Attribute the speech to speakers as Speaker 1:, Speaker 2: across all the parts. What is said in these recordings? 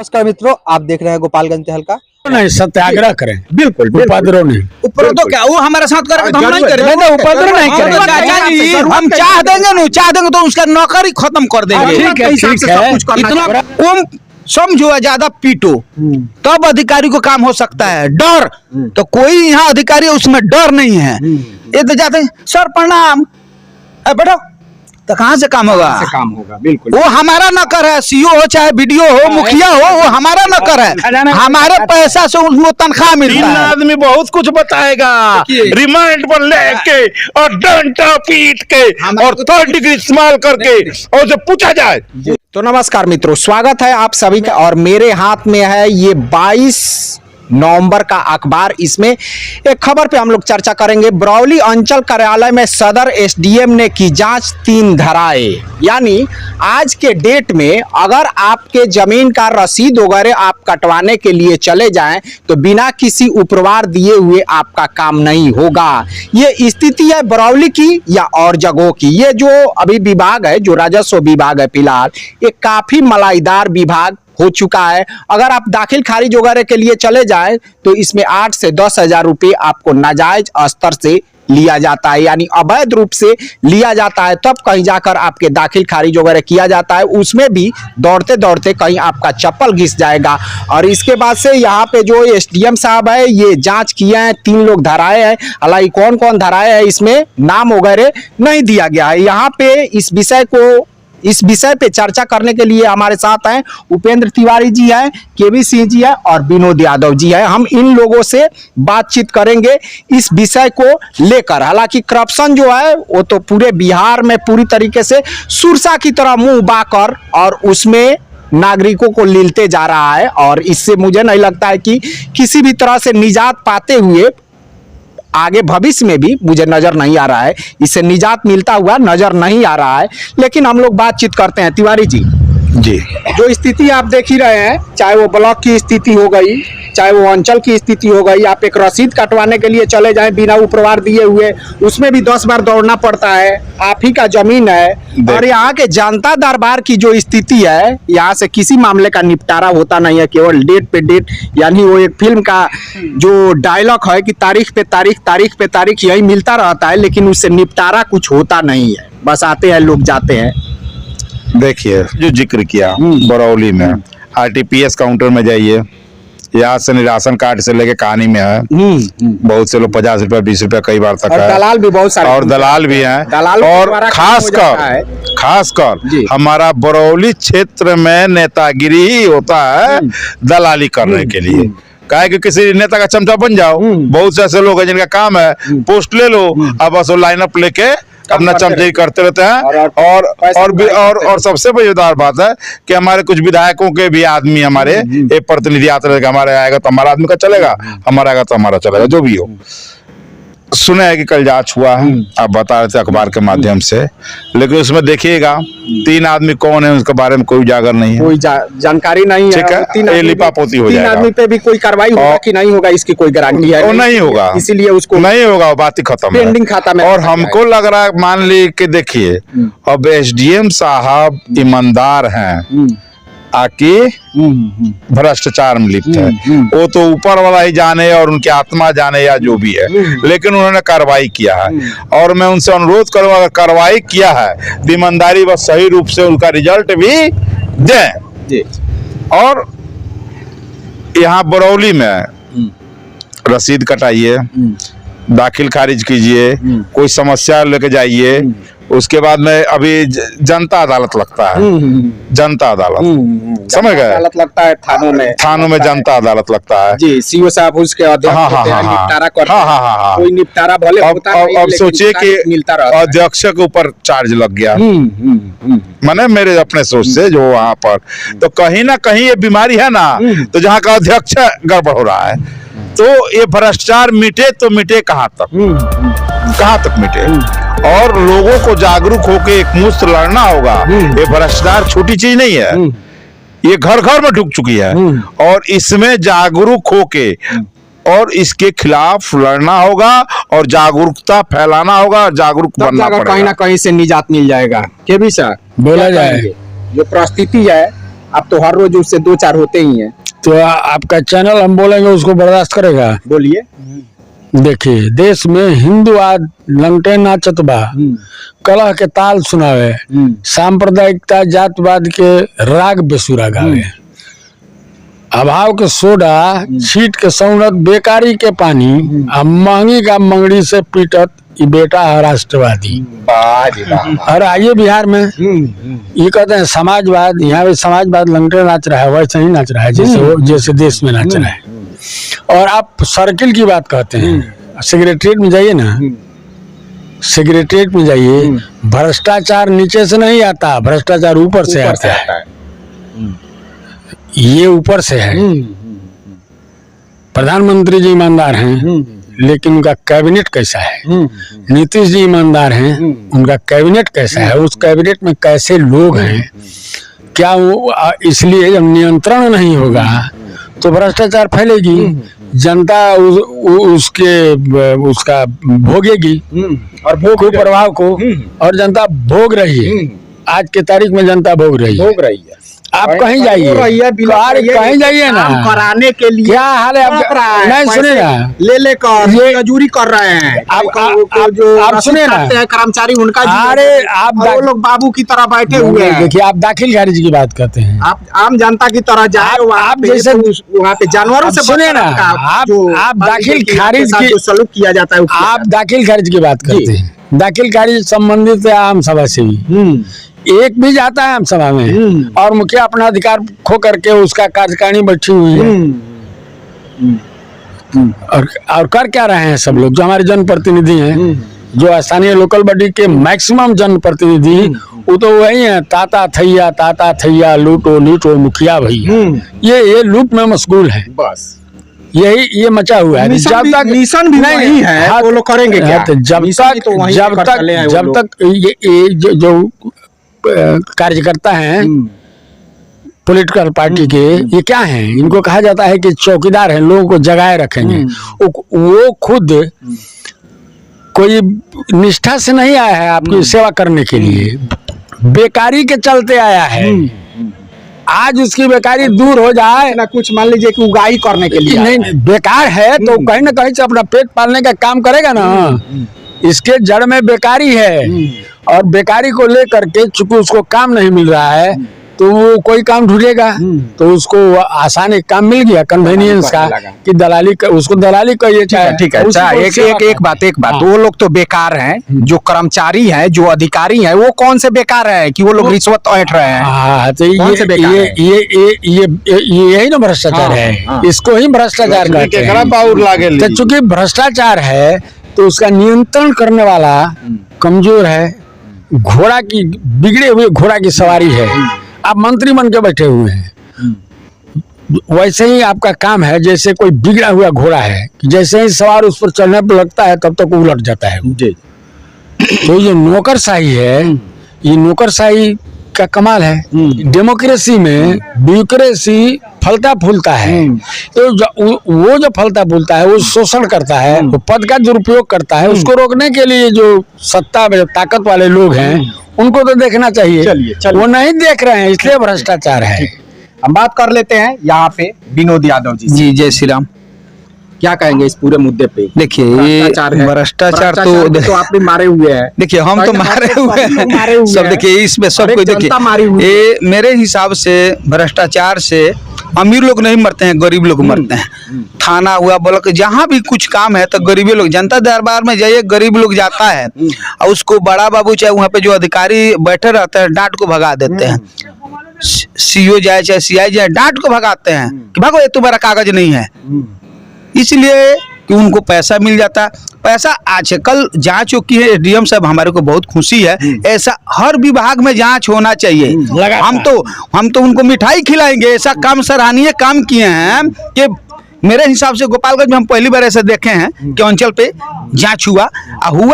Speaker 1: नमस्कार मित्रों, आप देख रहे हैं गोपालगंज तहलका।
Speaker 2: नहीं, सत्याग्रह करें, बिल्कुल उपद्रव नहीं।
Speaker 3: उपद्रव तो क्या वो हमारे साथ करेंगे तो हम नहीं करेंगे।
Speaker 2: नहीं, उपद्रव नहीं करेंगे।
Speaker 3: हम चाह देंगे तो उसका नौकरी खत्म कर देंगे।
Speaker 2: ठीक है।
Speaker 3: इतना कम समझो, ज्यादा पीटो तब अधिकारी को काम हो सकता है। डर तो कोई यहाँ अधिकारी उसमें डर नहीं है। ये तो जाते हैं, सर प्रणाम, बैठो, तो कहाँ से काम होगा?
Speaker 2: काम होगा, बिल्कुल।
Speaker 3: वो हमारा नौकर है, सीओ हो चाहे बीडीओ हो, मुखिया हो, वो हमारा नौकर है। हमारे पैसा से उनको तनख्वाह मिलता है।
Speaker 4: आदमी बहुत कुछ बताएगा, रिमांड पर लेके और डंडा पीट के और 3rd डिग्री इस्तेमाल करके और जब पूछा जाए।
Speaker 3: तो नमस्कार मित्रों, स्वागत है आप सभी का। और मेरे हाथ में है ये 22 नवंबर का अखबार। इसमें एक खबर पे हम लोग चर्चा करेंगे। बरौली अंचल कार्यालय में सदर एसडीएम ने की जांच, 3 धराए। यानी आज के डेट में अगर आपके जमीन का रसीद वगैरह आप कटवाने के लिए चले जाएं तो बिना किसी उपरवार दिए हुए आपका काम नहीं होगा। ये स्थिति है बरौली की या और जगहों की। ये जो अभी विभाग है, जो राजस्व विभाग है फिलहाल, ये काफी मलाईदार विभाग हो चुका है। अगर आप दाखिल खारिज वगैरह के लिए चले जाएं तो इसमें 8 से 10 हजार रुपये आपको नाजायज स्तर से लिया जाता है, यानी अवैध रूप से लिया जाता है। तब कहीं जाकर आपके दाखिल खारिज वगैरह किया जाता है। उसमें भी दौड़ते दौड़ते कहीं आपका चप्पल घिस जाएगा। और इसके बाद से यहाँ पे जो एसडीएम साहब है, ये जांच किए हैं, 3 लोग धराए हैं। हालांकि कौन कौन धराए हैं इसमें नाम वगैरह नहीं दिया गया है। यहाँ पे इस विषय पे चर्चा करने के लिए हमारे साथ हैं उपेंद्र तिवारी जी हैं, केवी सिंह जी हैं और विनोद यादव जी हैं। हम इन लोगों से बातचीत करेंगे इस विषय को लेकर। हालांकि करप्शन जो है वो तो पूरे बिहार में पूरी तरीके से सुरसा की तरह मुंह बाकर और उसमें नागरिकों को लीलते जा रहा है। और इससे मुझे नहीं लगता है कि किसी भी तरह से निजात पाते हुए आगे भविष्य में भी मुझे नजर नहीं आ रहा है, इससे निजात मिलता हुआ नजर नहीं आ रहा है। लेकिन हम लोग बातचीत करते हैं। तिवारी जी, जो स्थिति आप देख ही रहे हैं, चाहे वो ब्लॉक की स्थिति हो गई, चाहे वो अंचल की स्थिति हो गई, आप एक रसीद कटवाने के लिए चले जाएं बिना उपरवार दिए हुए, उसमें भी 10 बार दौड़ना पड़ता है। आप ही का जमीन है। और यहाँ के जनता दरबार की जो स्थिति है, यहाँ से किसी मामले का निपटारा होता नहीं है, केवल डेट पे डेट। यानी वो एक फिल्म का जो डायलॉग है कि तारीख पे तारीख यही मिलता रहता है, लेकिन उससे निपटारा कुछ होता नहीं है। बस आते हैं लोग, जाते हैं।
Speaker 4: देखिए, जो जिक्र किया बरौली में आरटीपीएस काउंटर में जाइए, यहाँ से राशन कार्ड से लेके कहानी में है। बहुत से लोग 50 रुपया 20 रुपया कई बार तक है।
Speaker 3: दलाल भी बहुत सारे, और
Speaker 4: दलाल भी हैं। और खासकर हमारा बरौली क्षेत्र में नेतागिरी ही होता है दलाली करने के लिए। काहे कि किसी नेता का चमचा बन जाओ। बहुत से ऐसे लोग हैं जिनका काम है पोस्ट ले लो, अब बस वो लाइन अप लेके अपना चमचाई करते रहते हैं। और सबसे मजेदार बात है कि हमारे कुछ विधायकों के भी आदमी हमारे एक प्रतिनिधि आते रहेगा, हमारे आएगा तो हमारा आदमी का चलेगा, हमारा आएगा तो हमारा चलेगा, जो भी हो। सुना है कि कल जांच हुआ है, आप बता रहे थे अखबार के माध्यम से, लेकिन उसमें देखिएगा 3 आदमी कौन है उसके बारे में कोई उजागर नहीं है, कोई जानकारी नहीं है। ठीक है, ये लिपापोती हो जाएगा। 3 आदमी पे भी कोई कार्रवाई होगा कि नहीं होगा, इसकी कोई गारंटी है? वो नहीं होगा, इसीलिए उसको नहीं होगा, बात ही खत्म, पेंडिंग खाता में। और हमको लग रहा है, मान ली कि देखिए, अब एसडीएम साहब ईमानदार हैं, आके भ्रष्टाचार में लिप्त है, वो तो ऊपर वाला ही जाने और उनकी आत्मा जाने या जो भी है, लेकिन उन्होंने कार्रवाई किया है। और मैं उनसे अनुरोध करूंगा, अगर कार्रवाई किया है ईमानदारी व सही रूप से उनका रिजल्ट भी दें। और यहाँ बरौली में रसीद कटाइए, दाखिल खारिज कीजिए, कोई समस्या लेके जाइए, उसके बाद में अभी जनता अदालत लगता है। जनता अदालत समझ गए,
Speaker 3: अदालत लगता है थानों में
Speaker 4: जनता अदालत लगता है
Speaker 3: जी। सीओ साहब उसके अध्यक्ष होते हैं, निपटारा करते हैं। कोई निपटारा भले होता नहीं,
Speaker 4: अब सोचिए कि अध्यक्ष के ऊपर चार्ज लग गया, मैंने मेरे अपने सोच से जो वहाँ पर, तो कहीं ना कहीं ये बीमारी है ना, तो जहाँ का अध्यक्ष गड़बड़ हो रहा है, तो ये भ्रष्टाचार मिटे तो मिटे कहाँ तक मिटे। और लोगों को जागरूक होकर एक मुश्त लड़ना होगा। ये भ्रष्टाचार छोटी चीज नहीं है, ये घर घर में ढुक चुकी है। और इसमें जागरूक होके और इसके खिलाफ लड़ना होगा और जागरूकता फैलाना होगा, जागरूक बनना पड़ेगा।
Speaker 3: कहीं ना कहीं से निजात मिल जाएगा। के भी सर बोला जाए, जो परिस्थिति है आप तो हर रोज उससे 2-4 होते ही हैं।
Speaker 2: तो आपका चैनल हम बोलेंगे उसको बर्दाश्त करेगा?
Speaker 3: बोलिए।
Speaker 2: देखिए, देश में हिंदू आज लंगटे नाचत बा, कलह के ताल सुनावे, सांप्रदायिकता जातवाद के राग बेसुरा गावे, अभाव के सोडा, छीट के सौनत, बेकारी के पानी, अब महंगी का मंगड़ी से पीटत ये बेटा है राष्ट्रवादी। और आइए बिहार में ये कहते हैं समाजवाद, यहाँ पे समाजवाद लंगटे नाच रहा है, वैसे ही नाच रहा है जैसे देश में नाच रहा है। और आप सर्किल की बात कहते हैं, सेक्रेटरीट में जाइए ना, सेक्रेटरीट में जाइए, भ्रष्टाचार नीचे से नहीं आता, भ्रष्टाचार ऊपर से आता है। ये ऊपर से है। प्रधानमंत्री जी ईमानदार हैं, लेकिन उनका कैबिनेट कैसा है? नीतीश जी ईमानदार हैं, उनका कैबिनेट कैसा है? उस कैबिनेट में कैसे लोग हैं? क्या वो इसलिए जब नियंत्रण नहीं होगा तो भ्रष्टाचार फैलेगी, जनता उसका भोगेगी और भोग प्रभाव को, और जनता भोग रही है। आज के तारीख में जनता भोग रही है। आप कहीं जाइए, कहीं जाइए ना,
Speaker 3: कराने के लिए
Speaker 2: क्या हाल है आपका? नहीं सुने ना,
Speaker 3: ले कर मजूरी कर रहे हैं।
Speaker 2: आप सुने ना,
Speaker 3: कर्मचारी उनका,
Speaker 2: अरे आप
Speaker 3: वो लोग बाबू की तरह बैठे हुए हैं।
Speaker 2: देखिए, आप दाखिल खारिज की बात करते हैं,
Speaker 3: आप आम जनता की तरह जाए,
Speaker 2: आप जैसे
Speaker 3: वहाँ पे जानवरों से
Speaker 2: सुने ना, आप दाखिल खारिज की
Speaker 3: सलूक किया जाता है,
Speaker 2: आप दाखिल खारिज की बात करते हैं। दाखिल खारिज संबंधित है आम सभा से भी, एक भी जाता है आम सभा में और मुखिया अपना अधिकार खो करके उसका कार्यकारिणी बैठी हुई है। और कर क्या रहे हैं सब लोग? जो हमारे जनप्रतिनिधि हैं, जो स्थानीय लोकल बॉडी के मैक्सिमम जनप्रतिनिधि, वो तो वही है, ताता थैया लूटो मुखिया भैया। ये लूट में मशगूल है, बस यही ये मचा हुआ है। जब तक
Speaker 3: मिशन भी नहीं है, वो लोग करेंगे क्या?
Speaker 2: जब तक ये जो कार्यकर्ता हैं पॉलिटिकल पार्टी के, ये क्या हैं? इनको कहा जाता है कि चौकीदार हैं, लोगों को जगाए रखेंगे। वो खुद कोई निष्ठा से नहीं आया है आपकी सेवा करने के लिए, बेकारी के चलते आया है। आज उसकी बेकारी दूर हो जाए
Speaker 3: ना, कुछ मान लीजिए कि उगाई करने के लिए
Speaker 2: नहीं, बेकार है तो कहीं ना कहीं से अपना पेट पालने का काम करेगा ना। इसके जड़ में बेकारी है, और बेकारी को लेकर के चूंकि उसको काम नहीं मिल रहा है तो वो कोई काम ढूंढेगा, तो उसको आसान एक काम मिल गया कन्वेनियंस का, कि दलाली उसको दलाली कहिए।
Speaker 3: ठीक है, एक बात वो लोग तो बेकार हैं, जो कर्मचारी हैं, जो अधिकारी हैं, वो कौन से बेकार हैं कि वो लोग रिश्वत ऐंठ रहे हैं?
Speaker 2: हाँ, तो ये यही ना भ्रष्टाचार है, इसको ही भ्रष्टाचार कहते हैं। तो चूंकि भ्रष्टाचार है तो उसका नियंत्रण करने वाला कमजोर है, घोड़ा की बिगड़े हुए घोड़ा की सवारी है। आप मंत्री बन के बैठे हुए हैं, वैसे ही आपका काम है जैसे कोई बिगड़ा हुआ घोड़ा है, जैसे ही सवार उस पर चढ़ने पर लगता है तब तक उलट जाता है। तो ये नौकरशाही है, ये नौकरशाही का कमाल है। डेमोक्रेसी में ब्यूरोक्रेसी फलता फूलता है, तो वो जो फलता फूलता है वो शोषण करता है, वो पद का दुरुपयोग करता है। उसको रोकने के लिए जो सत्ता में ताकत वाले लोग हैं उनको तो देखना चाहिए। चलिए। वो नहीं देख रहे हैं, इसलिए भ्रष्टाचार है।
Speaker 3: हम बात कर लेते हैं यहाँ पे विनोद यादव जी।
Speaker 5: जय श्री राम।
Speaker 3: क्या कहेंगे इस पूरे मुद्दे पे?
Speaker 5: देखिए, ये भ्रष्टाचार तो
Speaker 3: आप भी मारे हुए हैं।
Speaker 5: देखिए, हम तो मारे हुए हैं सब। देखिए, इसमें सब कोई, देखिए ये मेरे हिसाब से भ्रष्टाचार से अमीर लोग नहीं मरते हैं, गरीब लोग मरते हैं। थाना हुआ, ब्लॉक, जहाँ भी कुछ काम है तो गरीबी लोग, जनता दरबार में जाइए, गरीब लोग जाता है और उसको बड़ा बाबू चाहे वहाँ पे जो अधिकारी बैठे रहते हैं डांट को भगा देते हैं। सीओ जाए चाहे सीआई जाए, डांट को भगाते हैं कि भागो, ये तुम्हारा कागज नहीं है, इसलिए कि उनको पैसा मिल जाता है। पैसा आज कल जांच की है, एसडीएम साहब, हमारे को बहुत खुशी है। ऐसा हर विभाग में जांच होना चाहिए। हम तो उनको मिठाई खिलाएंगे, ऐसा काम सराहनीय काम किए हैं कि मेरे हिसाब से गोपालगंज में हम पहली बार ऐसे देखे हैं कि अंचल पे जांच हुआ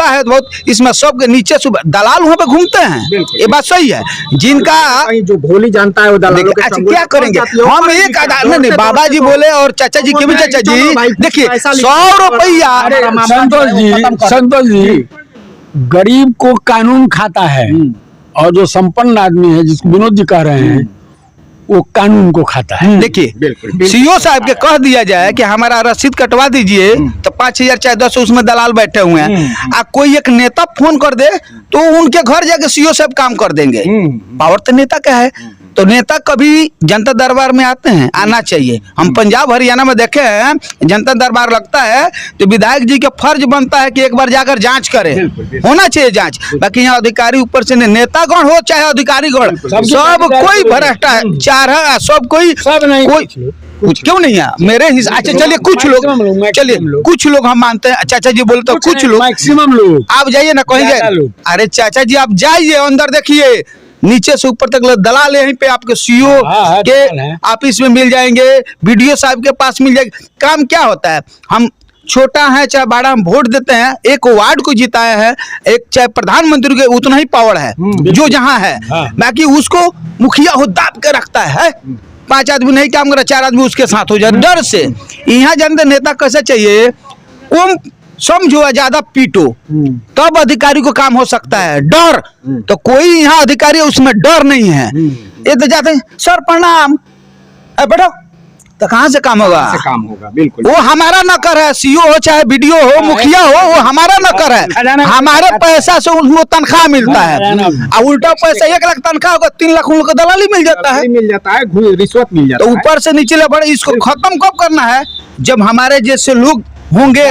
Speaker 5: है बहुत। इसमें सब के नीचे दलाल वहाँ पे घूमते हैं, ये बात सही है। जिनका
Speaker 3: जो भोली जानता है वो दलाल,
Speaker 5: अच्छा क्या करेंगे हम? एक नहीं, बाबा जी बोले और चाचा जी के भी चाचा जी, देखिए 100 रुपया।
Speaker 2: संतोष जी, गरीब को कानून खाता है और जो संपन्न आदमी है, जिसको विनोद जी कह रहे हैं, वो कानून को खाता है।
Speaker 5: देखिए सीओ साहब के कह दिया जाए कि हमारा रसीद कटवा दीजिए तो 5,000 चाहे 10 उसमें दलाल बैठे हुए हैं। आ कोई एक नेता फोन कर दे तो उनके घर जाके सीओ साहब काम कर देंगे। पावर तो नेता का है। तो नेता कभी जनता दरबार में आते हैं, आना चाहिए। हम पंजाब हरियाणा में देखे हैं जनता दरबार लगता है तो विधायक जी का फर्ज बनता है कि एक बार जाकर जांच करें, होना चाहिए जांच। बाकी यहाँ अधिकारी ऊपर से नेतागण हो चाहे अधिकारीगण, सब कोई भ्रष्टाचार है, सब कोई कुछ क्यों नहीं है मेरे हिसाब। अच्छा चलिए कुछ लोग हम मानते हैं। चाचा जी बोलते हैं कुछ लोग,
Speaker 2: मैक्सिमम लोग।
Speaker 5: आप जाइए ना कहीं जाए, अरे चाचा जी आप जाइए अंदर देखिए, नीचे से ऊपर तक दलाल यहीं पे आपके सीओ के ऑफिस में मिल जाएंगे, वीडियो साहब के पास मिल जाएंगे। काम क्या होता है, हम छोटा है चाहे बड़ा, हम वोट देते हैं, एक वार्ड को जिताए हैं, एक चाहे प्रधानमंत्री के उतना ही पावर है जो जहां है। बाकी उसको मुखिया हो दाब के रखता है, 5 आदमी नहीं काम कर रहा 4 आदमी उसके साथ हो जाए डर से। यहाँ जानते नेता कैसे चाहिए, समझो ज्यादा पीटो तब अधिकारी को काम हो सकता है। डर तो कोई यहाँ अधिकारी उसमें डर नहीं है। ये तो जाते हैं सर प्रणाम, बैठो, तो कहाँ से काम होगा? बिल्कुल वो हमारा नौकर है, सीओ हो चाहे बीडीओ हो मुखिया हो, वो हमारा नौकर है। हमारे पैसा से उनको तनख्वाह मिलता है, और उल्टा पैसा 1 लाख तनख्वाह होगा 3 लाख उनको दलाली मिल जाता है,
Speaker 3: रिश्वत मिल जाता
Speaker 5: है। तो ऊपर से नीचे ले बढ़े। इसको खत्म कब करना है, जब हमारे जैसे लोग होंगे,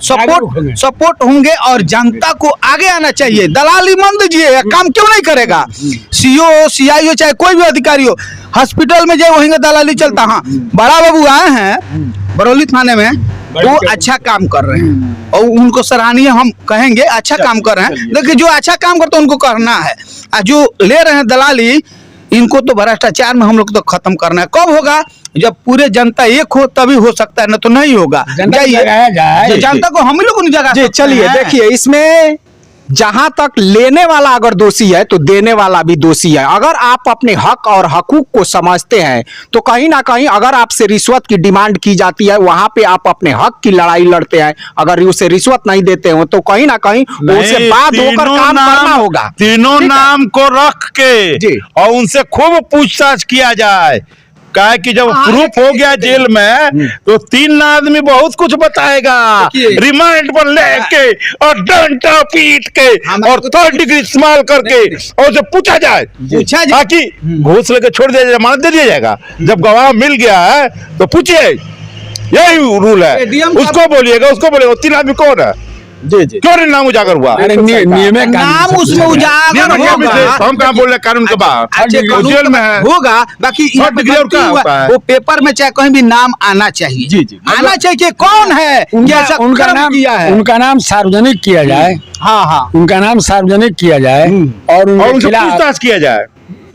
Speaker 5: सपोर्ट होंगे और जनता को आगे आना चाहिए। दलाली मन दीजिए, काम क्यों नहीं करेगा? सीओ सीआईओ चाहे कोई भी अधिकारी हो, हॉस्पिटल में जाए वहीं दलाली चलता। हाँ, बड़ा बाबू आए हैं बरौली थाने में, वो अच्छा काम कर रहे हैं और उनको सराहनीय हम कहेंगे, अच्छा काम कर रहे हैं। देखिए जो अच्छा काम करते हैं उनको करना है, और जो ले रहे हैं दलाली, इनको तो भ्रष्टाचार में हम लोग तो खत्म करना है। कब होगा? जब पूरे जनता एक हो तभी हो सकता है, ना तो नहीं होगा। जनता को हम लोग जगह।
Speaker 3: चलिए देखिए, इसमें जहां तक लेने वाला अगर दोषी है तो देने वाला भी दोषी है। अगर आप अपने हक और हकूक को समझते हैं तो कहीं ना कहीं अगर आपसे रिश्वत की डिमांड की जाती है, वहां पे आप अपने हक की लड़ाई लड़ते हैं। अगर उसे रिश्वत नहीं देते हो तो कहीं ना कहीं उससे बात होकर काम करना होगा।
Speaker 4: तीनों नाम को रख के और उनसे खूब पूछताछ किया जाए। क्या कि जब प्रूफ हो गया जेल में तो 3 आदमी बहुत कुछ बताएगा, रिमांड पर लेके और डंडा पीट के और 3rd डिग्री इस्तेमाल करके, और जब पूछा जाए ताकि घूस लेके छोड़ दिया जाए, जमानत दे दिया जाएगा। जब गवाह मिल गया है तो पूछिए, यही रूल है। उसको बोलिएगा 3 आदमी कौन है, क्यों नहीं नाम उजागर हुआ?
Speaker 5: नाम उसमें उजागर होगा,
Speaker 4: हम कहाँ बोल रहे कानून के बाहर, जेल में है
Speaker 5: होगा। बाकी वो पेपर में चाहे कहीं भी नाम आना चाहिए, आना चाहिए कि कौन है,
Speaker 2: उनका नाम किया है, उनका नाम सार्वजनिक किया जाए। हाँ, उनका नाम सार्वजनिक किया जाए और उनसे
Speaker 4: पूछताछ किया जाए,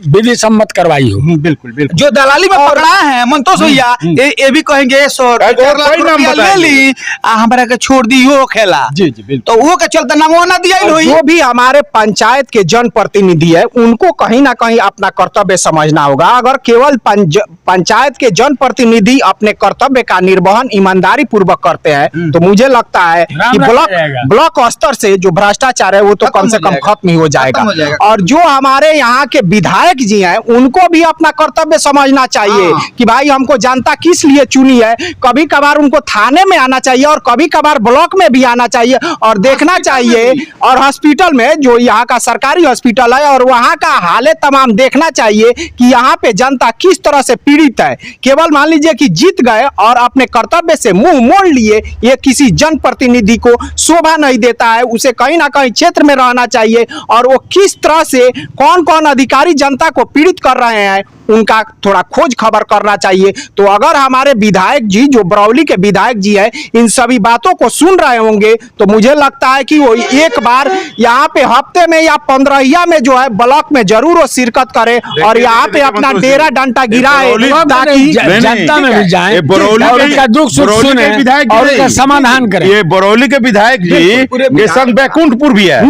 Speaker 2: विधि सम्मत करवाई हो।
Speaker 5: बिल्कुल। जो दलाली में पकड़ा है मंतोष भैया, ये भी कहेंगे 4 लाख रुपया ले ली, हमारा के छोड़ दी हो खेला। तो वो के चलते नाम ना दिया।
Speaker 3: जो भी हमारे पंचायत के जनप्रतिनिधि है उनको कहीं ना कहीं अपना कर्तव्य समझना होगा। अगर केवल पंचायत के जनप्रतिनिधि अपने कर्तव्य का निर्वहन ईमानदारी पूर्वक करते हैं तो मुझे लगता है कि ब्लॉक स्तर से जो भ्रष्टाचार है वो तो कम से कम खत्म ही हो जाएगा। और जो हमारे यहाँ के विधायक जी हैं उनको भी अपना कर्तव्य समझना चाहिए कि भाई हमको जनता किस लिए चुनी है। कभी कभार उनको थाने में आना चाहिए और कभी कभार ब्लॉक में भी आना चाहिए और देखना चाहिए, और हॉस्पिटल में जो यहाँ का सरकारी हॉस्पिटल है और वहाँ का हालत तमाम देखना चाहिए कि यहाँ पे जनता किस तरह से पीड़ित है। केवल मान लीजिए कि जीत गए और अपने कर्तव्य से मुंह मोड़ लिए, ये किसी जनप्रतिनिधि को शोभा नहीं देता है। उसे कहीं ना कहीं क्षेत्र में रहना चाहिए और वो किस तरह से कौन कौन अधिकारी जनता को पीड़ित कर रहे हैं उनका थोड़ा खोज खबर करना चाहिए। तो अगर हमारे विधायक जी जो बरौली के विधायक जी हैं इन सभी बातों को सुन रहे होंगे तो मुझे लगता है कि वो एक बार यहाँ पे हफ्ते में या 15 में जो है ब्लॉक में जरूर वो शिरकत करे और यहाँ पे अपना डेरा डंटा गिराए ताकि
Speaker 2: जनता में भी जाए और उनका दुख सुख सुने और उसका समाधान करें।
Speaker 4: ये बरौली के विधायक जी के संग बैकुंठपुर भी है।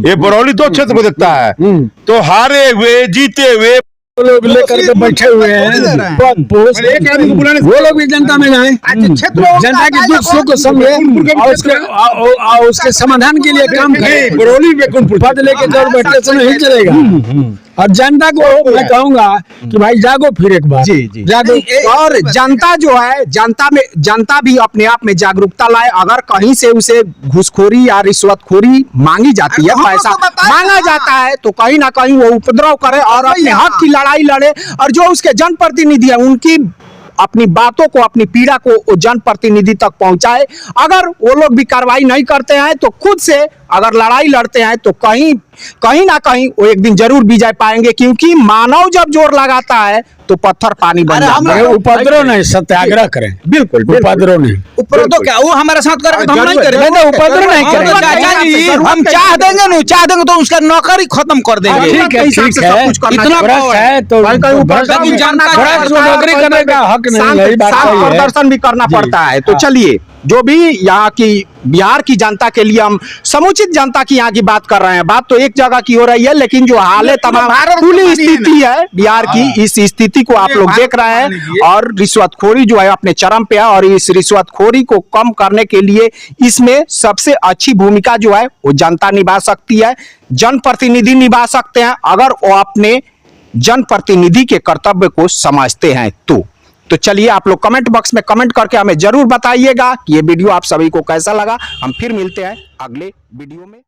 Speaker 4: ये बरौली 2 क्षेत्र को देखता है, तो हारे हुए जीते हुए
Speaker 2: लोग लेकर के बैठे हुए हैं पद पोस्ट, वो लोग भी जनता में जाए, जनता के दुख सुख को समझे और उसके समाधान के लिए काम करें। बरौली में पद लेके जब बैठे तो नहीं चलेगा। और जनता को मैं कहूंगा कि भाई जागो फिर एक बार।
Speaker 3: जी
Speaker 2: जागो।
Speaker 3: और जनता जो है, जनता भी अपने आप में जागरूकता लाए। अगर कहीं से उसे घूसखोरी या रिश्वतखोरी मांगी जाती है, पैसा मांगा जाता है, तो कहीं ना कहीं वो उपद्रव करे और अपने हक की लड़ाई लड़े। और जो उसके जनप्रतिनिधि है उनकी अपनी बातों को, अपनी पीड़ा को वो जनप्रतिनिधि तक पहुंचाए। अगर वो लोग भी कार्रवाई नहीं करते हैं तो खुद से अगर लड़ाई लड़ते हैं तो कहीं ना कहीं वो एक दिन जरूर विजय पाएंगे, क्योंकि मानव जब जोर लगाता है तो पत्थर पानी बन जाता है।
Speaker 2: उपद्रव नहीं, सत्याग्रह करें।
Speaker 3: बिल्कुल
Speaker 2: उपद्रव नहीं।
Speaker 5: उपद्रव तो क्या वो हमारे साथ करेंगे तो हम नहीं करेंगे।
Speaker 2: नहीं, उपद्रव नहीं करेंगे।
Speaker 5: चाचा जी, हम चाह देंगे ना, चाह देंगे तो उसका नौकरी खत्म कर देंगे।
Speaker 2: ठीक है, ठीक है।
Speaker 5: इतना
Speaker 2: भ्रष्ट है तो
Speaker 5: लेकिन जनता
Speaker 2: भ्रष्ट को नौकरी करने का हक नहीं है, ये बात सही है।
Speaker 3: प्रदर्शन भी करना पड़ता है। तो चलिए, जो भी यहाँ की बिहार की जनता के लिए, हम समुचित जनता की यहाँ की बात कर रहे हैं। बात तो एक जगह की हो रही है, लेकिन जो हाल है तमाम पूरी स्थिति है बिहार की, इस स्थिति को आप लोग देख रहे हैं। और रिश्वतखोरी जो है अपने चरम पे है, और इस रिश्वतखोरी को कम करने के लिए इसमें सबसे अच्छी भूमिका जो है वो जनता निभा सकती है, जनप्रतिनिधि निभा सकते हैं, अगर वो अपने जनप्रतिनिधि के कर्तव्य को समझते हैं तो चलिए, आप लोग कमेंट बॉक्स में कमेंट करके हमें जरूर बताइएगा कि ये वीडियो आप सभी को कैसा लगा। हम फिर मिलते हैं अगले वीडियो में।